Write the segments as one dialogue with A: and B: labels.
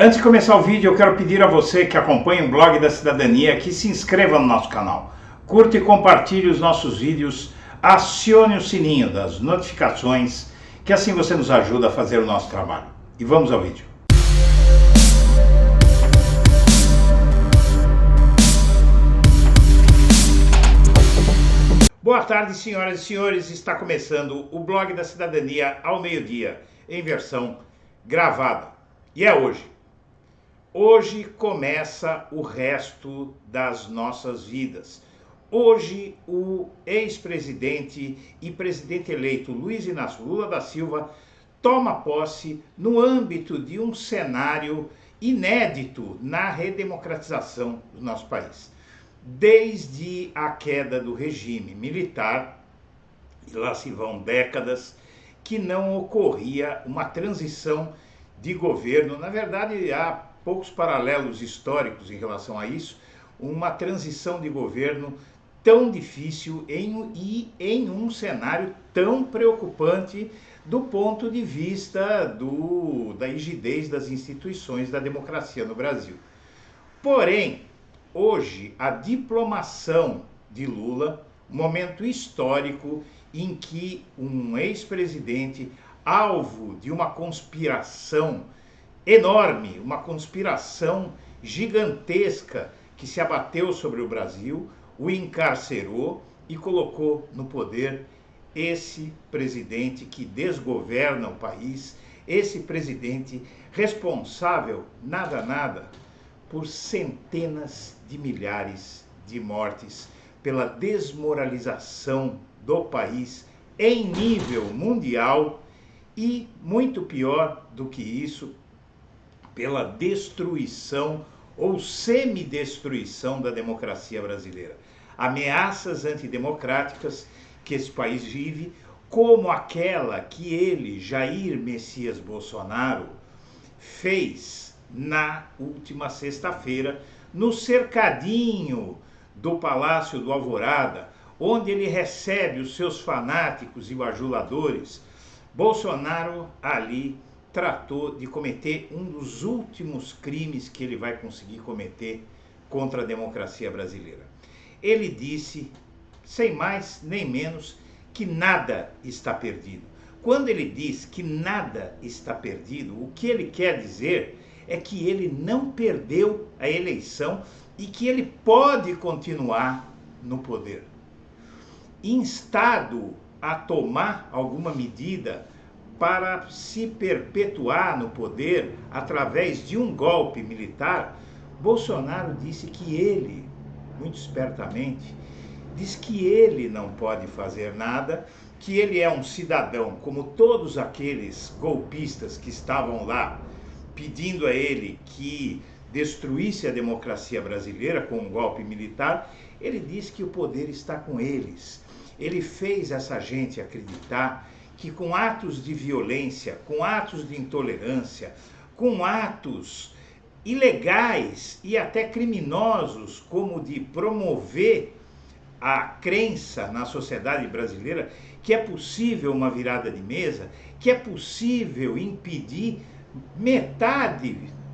A: Antes de começar o vídeo, eu quero pedir a você que acompanha o Blog da Cidadania que se inscreva no nosso canal, curta e compartilhe os nossos vídeos, acione o sininho das notificações, que assim você nos ajuda a fazer o nosso trabalho. E vamos ao vídeo. Boa tarde, senhoras e senhores. Está começando o Blog da Cidadania ao meio-dia, em versão gravada. E é hoje. Hoje começa o resto das nossas vidas. Hoje o ex-presidente e presidente eleito Luiz Inácio Lula da Silva toma posse no âmbito de um cenário inédito na redemocratização do nosso país. Desde a queda do regime militar, e lá se vão décadas, que não ocorria uma transição de governo. Na verdade, há poucos paralelos históricos em relação a isso, uma transição de governo tão difícil em um cenário tão preocupante do ponto de vista da rigidez das instituições da democracia no Brasil. Porém, hoje, a diplomação de Lula, um momento histórico em que um ex-presidente, alvo de uma conspiração enorme, uma conspiração gigantesca que se abateu sobre o Brasil, o encarcerou e colocou no poder esse presidente que desgoverna o país, esse presidente responsável, nada, por centenas de milhares de mortes, pela desmoralização do país em nível mundial e, muito pior do que isso, pela destruição ou semidestruição da democracia brasileira. Ameaças antidemocráticas que esse país vive, como aquela que ele, Jair Messias Bolsonaro, fez na última sexta-feira, no cercadinho do Palácio do Alvorada, onde ele recebe os seus fanáticos e bajuladores. Bolsonaro ali tratou de cometer um dos últimos crimes que ele vai conseguir cometer contra a democracia brasileira. Ele disse, sem mais nem menos, que nada está perdido. Quando ele diz que nada está perdido, o que ele quer dizer é que ele não perdeu a eleição e que ele pode continuar no poder. Instado a tomar alguma medida para se perpetuar no poder através de um golpe militar, Bolsonaro disse que ele, muito espertamente, diz que ele não pode fazer nada, que ele é um cidadão como todos aqueles golpistas que estavam lá pedindo a ele que destruísse a democracia brasileira com um golpe militar. Ele diz que o poder está com eles. Ele fez essa gente acreditar que com atos de violência, com atos de intolerância, com atos ilegais e até criminosos, como de promover a crença na sociedade brasileira que é possível uma virada de mesa, que é possível impedir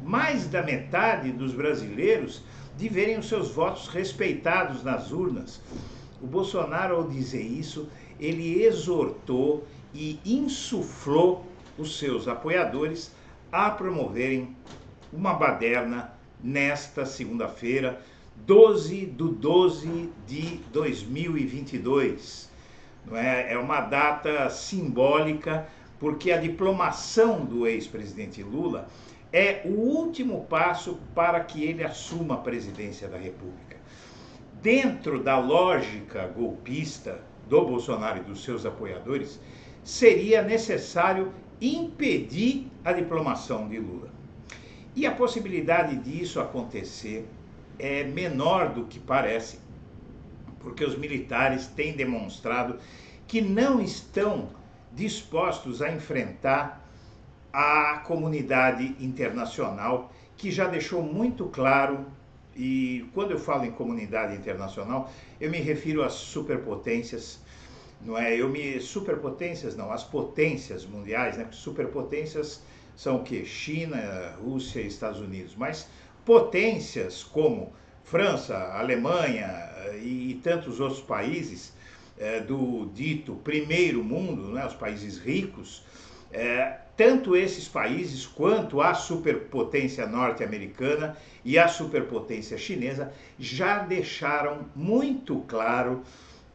A: mais da metade dos brasileiros de verem os seus votos respeitados nas urnas. O Bolsonaro, ao dizer isso, ele exortou e insuflou os seus apoiadores a promoverem uma baderna nesta segunda-feira, 12/12/2022. Não é? É uma data simbólica, porque a diplomação do ex-presidente Lula é o último passo para que ele assuma a presidência da República. Dentro da lógica golpista do Bolsonaro e dos seus apoiadores, seria necessário impedir a diplomação de Lula. E a possibilidade disso acontecer é menor do que parece, porque os militares têm demonstrado que não estão dispostos a enfrentar a comunidade internacional, que já deixou muito claro, e quando eu falo em comunidade internacional, eu me refiro às superpotências, não é? Superpotências não, as potências mundiais, né? Superpotências são o quê? China, Rússia e Estados Unidos. Mas potências como França, Alemanha e tantos outros países do dito primeiro mundo, né, os países ricos, tanto esses países quanto a superpotência norte-americana e a superpotência chinesa já deixaram muito claro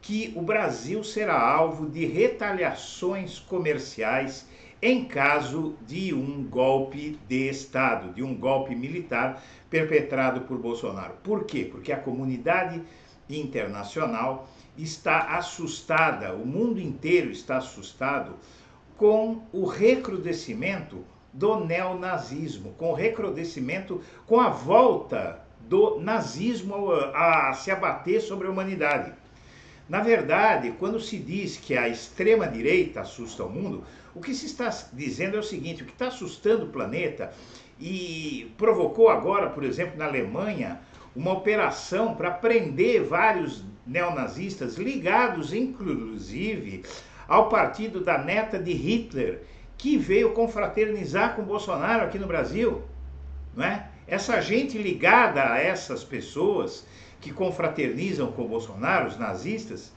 A: que o Brasil será alvo de retaliações comerciais em caso de um golpe de Estado, de um golpe militar perpetrado por Bolsonaro. Por quê? Porque a comunidade internacional está assustada, o mundo inteiro está assustado com o recrudescimento do neonazismo, com o recrudescimento, com a volta do nazismo a se abater sobre a humanidade. Na verdade, quando se diz que a extrema-direita assusta o mundo, o que se está dizendo é o seguinte: o que está assustando o planeta e provocou agora, por exemplo, na Alemanha, uma operação para prender vários neonazistas ligados, inclusive, ao partido da neta de Hitler, que veio confraternizar com Bolsonaro aqui no Brasil, não é? Essa gente ligada a essas pessoas que confraternizam com Bolsonaro, os nazistas,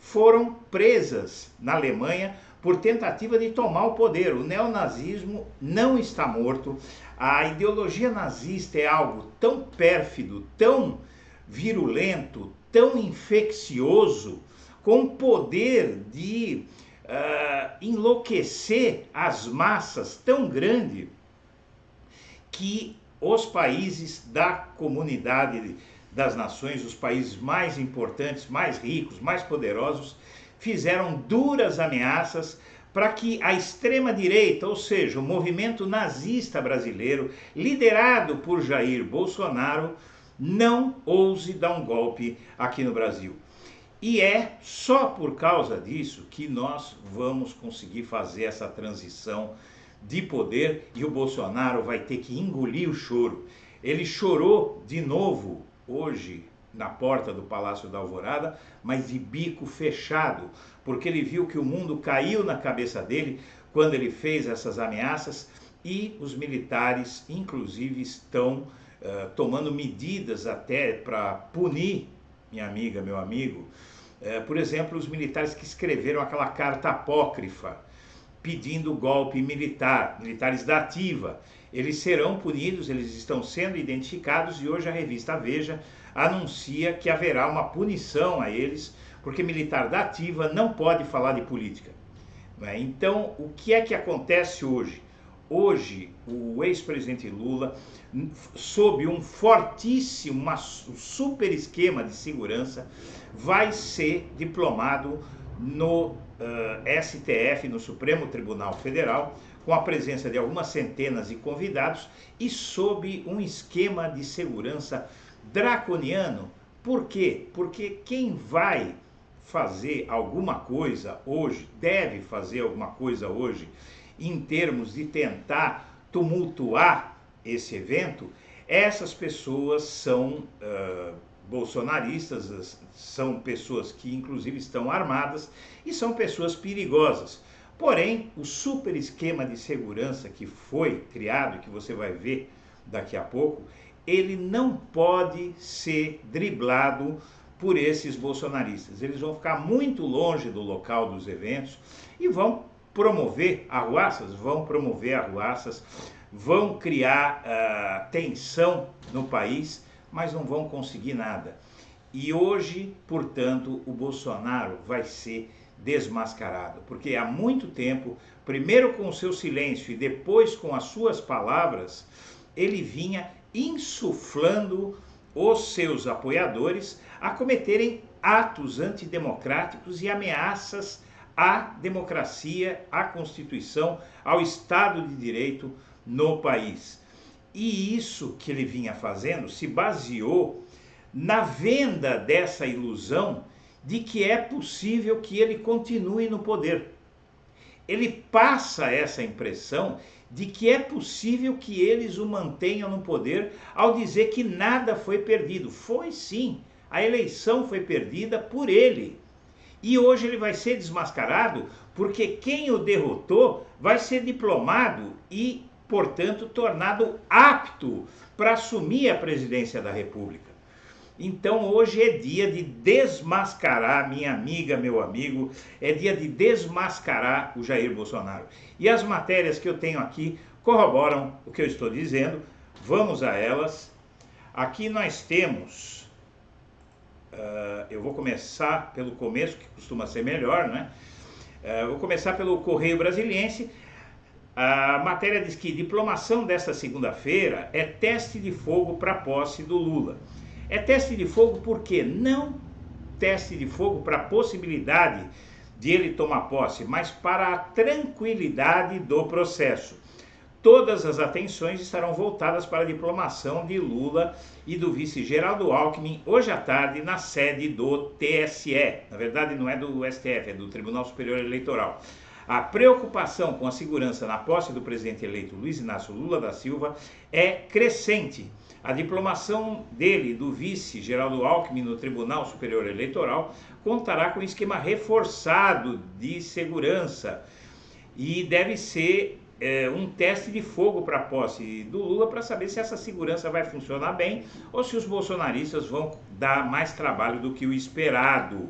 A: foram presas na Alemanha por tentativa de tomar o poder. O neonazismo não está morto. A ideologia nazista é algo tão pérfido, tão virulento, tão infeccioso, com poder de enlouquecer as massas tão grande, que os países da comunidade das nações, os países mais importantes, mais ricos, mais poderosos, fizeram duras ameaças para que a extrema-direita, ou seja, o movimento nazista brasileiro, liderado por Jair Bolsonaro, não ouse dar um golpe aqui no Brasil. E é só por causa disso que nós vamos conseguir fazer essa transição de poder e o Bolsonaro vai ter que engolir o choro. Ele chorou de novo hoje na porta do Palácio da Alvorada, mas de bico fechado, porque ele viu que o mundo caiu na cabeça dele quando ele fez essas ameaças e os militares, inclusive, estão tomando medidas até para punir, minha amiga, meu amigo, por exemplo, os militares que escreveram aquela carta apócrifa pedindo golpe militar, militares da ativa. Eles serão punidos, eles estão sendo identificados e hoje a revista Veja anuncia que haverá uma punição a eles, porque militar da ativa não pode falar de política. Então, o que é que acontece hoje? Hoje, o ex-presidente Lula, sob um fortíssimo, um super esquema de segurança, vai ser diplomado no STF, no Supremo Tribunal Federal, com a presença de algumas centenas de convidados e sob um esquema de segurança draconiano. Por quê? Porque quem vai fazer alguma coisa hoje, deve fazer alguma coisa hoje, em termos de tentar tumultuar esse evento, essas pessoas são bolsonaristas, são pessoas que inclusive estão armadas e são pessoas perigosas. Porém, o super esquema de segurança que foi criado, que você vai ver daqui a pouco, ele não pode ser driblado por esses bolsonaristas. Eles vão ficar muito longe do local dos eventos e vão promover arruaças, vão criar tensão no país, mas não vão conseguir nada. E hoje, portanto, o Bolsonaro vai ser desmascarado, porque há muito tempo, primeiro com o seu silêncio e depois com as suas palavras, ele vinha insuflando os seus apoiadores a cometerem atos antidemocráticos e ameaças à democracia, à Constituição, ao Estado de Direito no país. E isso que ele vinha fazendo se baseou na venda dessa ilusão de que é possível que ele continue no poder. Ele passa essa impressão de que é possível que eles o mantenham no poder ao dizer que nada foi perdido. Foi sim, a eleição foi perdida por ele. E hoje ele vai ser desmascarado porque quem o derrotou vai ser diplomado e portanto, tornado apto para assumir a presidência da República. Então hoje é dia de desmascarar, minha amiga, meu amigo, é dia de desmascarar o Jair Bolsonaro. E as matérias que eu tenho aqui corroboram o que eu estou dizendo. Vamos a elas. Aqui nós temos, eu vou começar pelo começo, que costuma ser melhor, né? Vou começar pelo Correio Brasiliense. A matéria diz que diplomação desta segunda-feira é teste de fogo para a posse do Lula. É teste de fogo porque não teste de fogo para a possibilidade de ele tomar posse, mas para a tranquilidade do processo. Todas as atenções estarão voltadas para a diplomação de Lula e do vice Geraldo Alckmin hoje à tarde na sede do TSE. Na verdade não é do STF, é do Tribunal Superior Eleitoral. A preocupação com a segurança na posse do presidente eleito Luiz Inácio Lula da Silva é crescente. A diplomação dele, do vice Geraldo Alckmin no Tribunal Superior Eleitoral, contará com um esquema reforçado de segurança e deve ser um teste de fogo para a posse do Lula para saber se essa segurança vai funcionar bem ou se os bolsonaristas vão dar mais trabalho do que o esperado.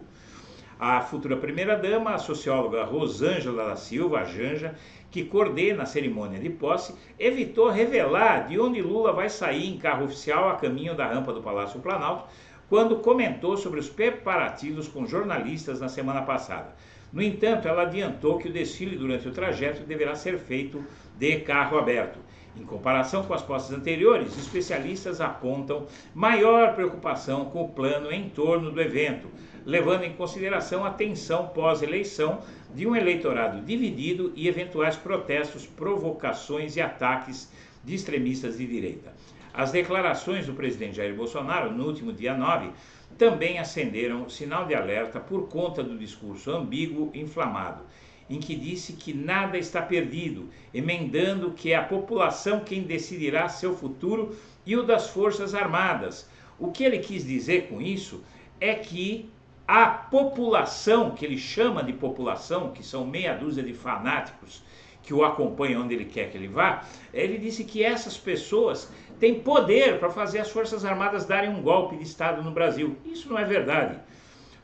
A: A futura primeira-dama, a socióloga Rosângela da Silva, a Janja, que coordena a cerimônia de posse, evitou revelar de onde Lula vai sair em carro oficial a caminho da rampa do Palácio Planalto, quando comentou sobre os preparativos com jornalistas na semana passada. No entanto, ela adiantou que o desfile durante o trajeto deverá ser feito de carro aberto. Em comparação com as posses anteriores, especialistas apontam maior preocupação com o plano em torno do evento, levando em consideração a tensão pós-eleição de um eleitorado dividido e eventuais protestos, provocações e ataques de extremistas de direita. As declarações do presidente Jair Bolsonaro, no último dia 9, também acenderam sinal de alerta por conta do discurso ambíguo e inflamado, em que disse que nada está perdido, emendando que é a população quem decidirá seu futuro e o das Forças Armadas. O que ele quis dizer com isso é que a população, que ele chama de população, que são meia dúzia de fanáticos que o acompanham onde ele quer que ele vá, ele disse que essas pessoas têm poder para fazer as Forças Armadas darem um golpe de Estado no Brasil. Isso não é verdade.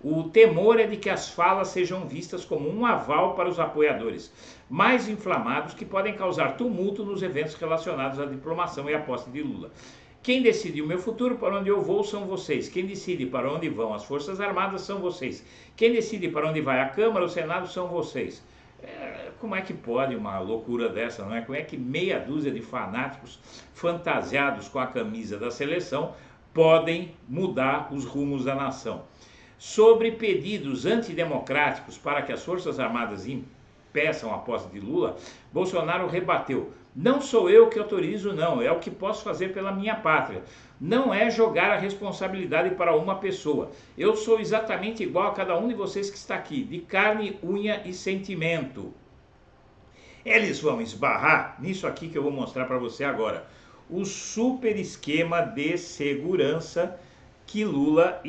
A: O temor é de que as falas sejam vistas como um aval para os apoiadores mais inflamados que podem causar tumulto nos eventos relacionados à diplomação e à posse de Lula. Quem decide o meu futuro, para onde eu vou, são vocês. Quem decide para onde vão as Forças Armadas são vocês. Quem decide para onde vai a Câmara, o Senado, são vocês. Como é que pode uma loucura dessa, não é? Como é que meia dúzia de fanáticos fantasiados com a camisa da seleção podem mudar os rumos da nação? Sobre pedidos antidemocráticos para que as Forças Armadas impeçam a posse de Lula, Bolsonaro rebateu: não sou eu que autorizo, não, é o que posso fazer pela minha pátria. Não é jogar a responsabilidade para uma pessoa. Eu sou exatamente igual a cada um de vocês que está aqui, de carne, unha e sentimento. Eles vão esbarrar nisso aqui que eu vou mostrar para você agora. O super esquema de segurança que Lula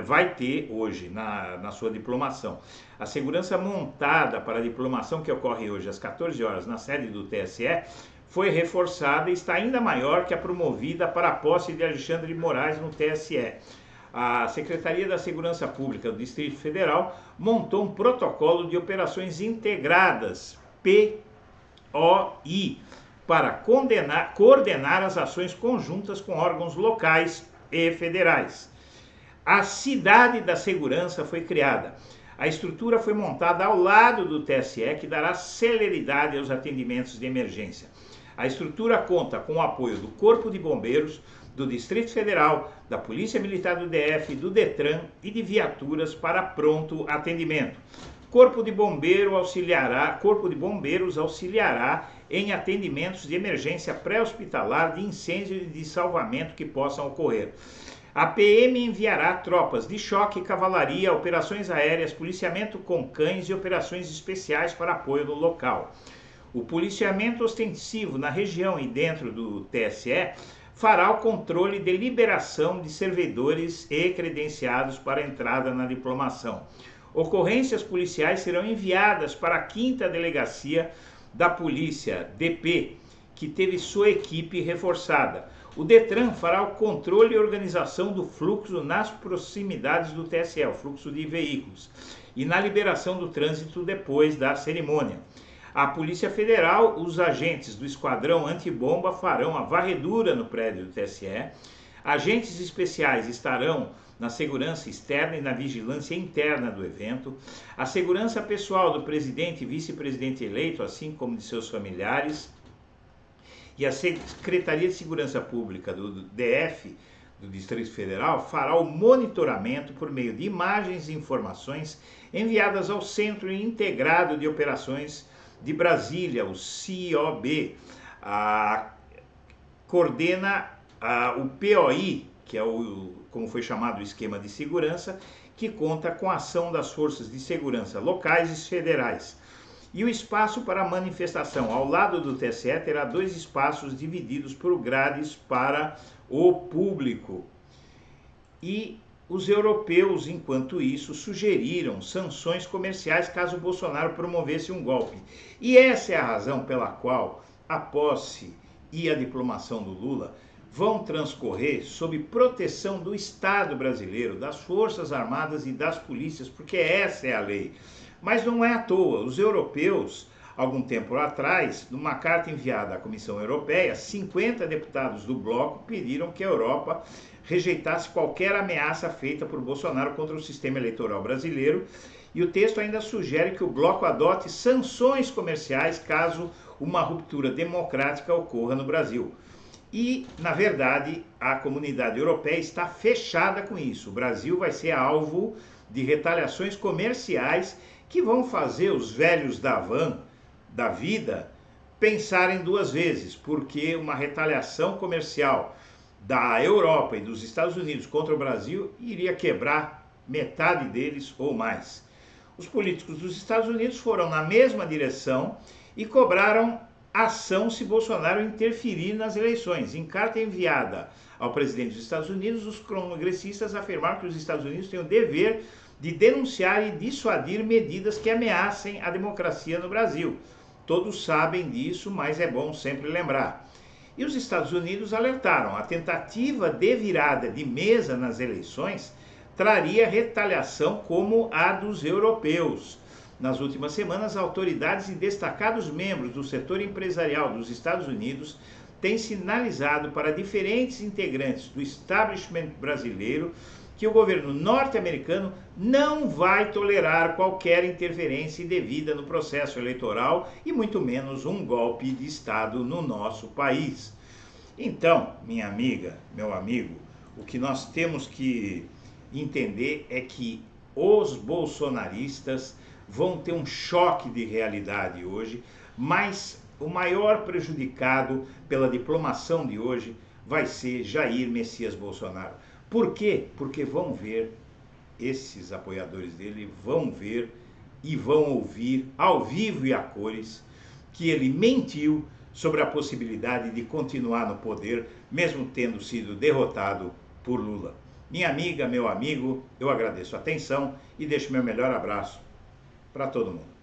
A: vai ter hoje na sua diplomação. A segurança montada para a diplomação que ocorre hoje às 14 horas na sede do TSE foi reforçada e está ainda maior que a promovida para a posse de Alexandre de Moraes no TSE. A Secretaria da Segurança Pública do Distrito Federal montou um protocolo de operações integradas, POI, para coordenar as ações conjuntas com órgãos locais e federais. A Cidade da Segurança foi criada. A estrutura foi montada ao lado do TSE, que dará celeridade aos atendimentos de emergência. A estrutura conta com o apoio do Corpo de Bombeiros, do Distrito Federal, da Polícia Militar do DF, do Detran e de viaturas para pronto atendimento. Corpo de Bombeiros auxiliará em atendimentos de emergência pré-hospitalar, de incêndio e de salvamento que possam ocorrer. A PM enviará tropas de choque, cavalaria, operações aéreas, policiamento com cães e operações especiais para apoio no local. O policiamento ostensivo na região e dentro do TSE fará o controle de liberação de servidores e credenciados para entrada na diplomação. Ocorrências policiais serão enviadas para a 5ª Delegacia da Polícia, DP, que teve sua equipe reforçada. O Detran fará o controle e organização do fluxo nas proximidades do TSE, o fluxo de veículos, e na liberação do trânsito depois da cerimônia. A Polícia Federal, os agentes do Esquadrão Antibomba farão a varredura no prédio do TSE. Agentes especiais estarão na segurança externa e na vigilância interna do evento. A segurança pessoal do presidente e vice-presidente eleito, assim como de seus familiares. E a Secretaria de Segurança Pública do DF, do Distrito Federal, fará o monitoramento por meio de imagens e informações enviadas ao Centro Integrado de Operações de Brasília, o CIOB. Coordena o POI, que é como foi chamado o esquema de segurança, que conta com a ação das forças de segurança locais e federais. E o espaço para a manifestação ao lado do TSE terá 2 espaços divididos por grades para o público. E os europeus, enquanto isso, sugeriram sanções comerciais caso Bolsonaro promovesse um golpe. E essa é a razão pela qual a posse e a diplomação do Lula vão transcorrer sob proteção do Estado brasileiro, das Forças Armadas e das polícias, porque essa é a lei. Mas não é à toa. Os europeus, algum tempo atrás, numa carta enviada à Comissão Europeia, 50 deputados do bloco pediram que a Europa rejeitasse qualquer ameaça feita por Bolsonaro contra o sistema eleitoral brasileiro, e o texto ainda sugere que o bloco adote sanções comerciais caso uma ruptura democrática ocorra no Brasil. E, na verdade, a comunidade europeia está fechada com isso. O Brasil vai ser alvo de retaliações comerciais que vão fazer os velhos da van, da vida, pensarem 2 vezes, porque uma retaliação comercial da Europa e dos Estados Unidos contra o Brasil iria quebrar metade deles ou mais. Os políticos dos Estados Unidos foram na mesma direção e cobraram ação se Bolsonaro interferir nas eleições. Em carta enviada ao presidente dos Estados Unidos, os congressistas afirmaram que os Estados Unidos têm o dever de denunciar e dissuadir medidas que ameacem a democracia no Brasil. Todos sabem disso, mas é bom sempre lembrar. E os Estados Unidos alertaram: a tentativa de virada de mesa nas eleições traria retaliação como a dos europeus. Nas últimas semanas, autoridades e destacados membros do setor empresarial dos Estados Unidos têm sinalizado para diferentes integrantes do establishment brasileiro que o governo norte-americano não vai tolerar qualquer interferência indevida no processo eleitoral e muito menos um golpe de Estado no nosso país. Então, minha amiga, meu amigo, o que nós temos que entender é que os bolsonaristas vão ter um choque de realidade hoje, mas o maior prejudicado pela diplomação de hoje vai ser Jair Messias Bolsonaro. Por quê? Porque vão ver, esses apoiadores dele vão ver e vão ouvir ao vivo e a cores que ele mentiu sobre a possibilidade de continuar no poder, mesmo tendo sido derrotado por Lula. Minha amiga, meu amigo, eu agradeço a atenção e deixo meu melhor abraço para todo mundo.